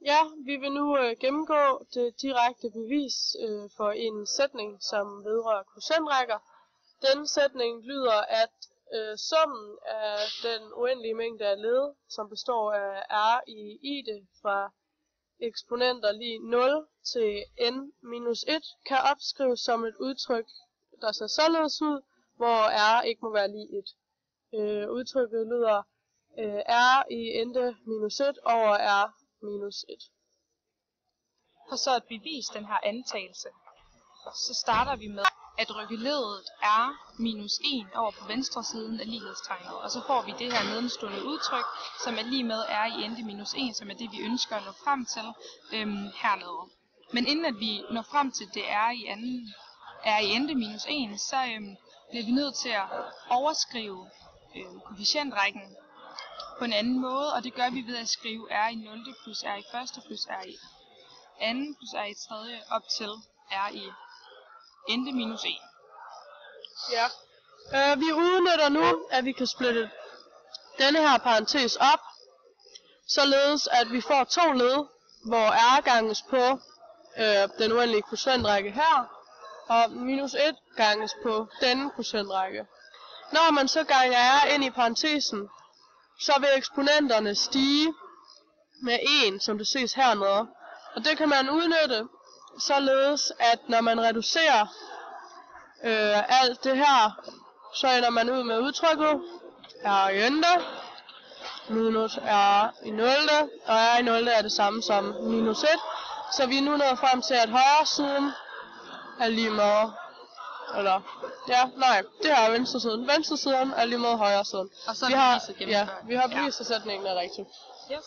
Ja, vi vil nu gennemgå det direkte bevis for en sætning, som vedrører kvotientrækker. Denne sætning lyder, at summen af den uendelige mængde af led, som består af r i ide fra eksponenter lig 0 til n minus 1, kan opskrives som et udtryk, der ser således ud, hvor r ikke må være lig 1. Udtrykket lyder r i ente minus 1 over r minus 1. For så at bevise den her antagelse, så starter vi med at rykke leddet r minus 1 over på venstre siden af lighedstegnet. Og så får vi det her nedenstående udtryk, som er lige med r i ente minus 1, som er det, vi ønsker at nå frem til hernede. Men inden at vi når frem til det r i ente minus 1, så bliver vi nødt til at overskrive koefficientrækken på en anden måde, og det gør vi ved at skrive r i 0 plus r i første plus r i anden plus r i tredje op til r i ente minus 1. Ja. Vi udnytter nu, at vi kan splitte denne her parentes op, således at vi får to led, hvor r ganges på den uendelige kvotientrække her, og minus 1 ganges på denne kvotientrække. Når man så ganger r ind i parentesen, så vil eksponenterne stige med 1, som det ses hernede. Og det kan man udnytte således, at når man reducerer alt det her, så ender man ud med udtrykket r i ente minus r i 0, og r i 0 er det samme som minus 1. Så vi er nu nået frem til, at højre siden er lige med, det her er venstre siden. Venstre siden er lige med højre siden. Og så vi har bevist, at sætningen er rigtig. Yes.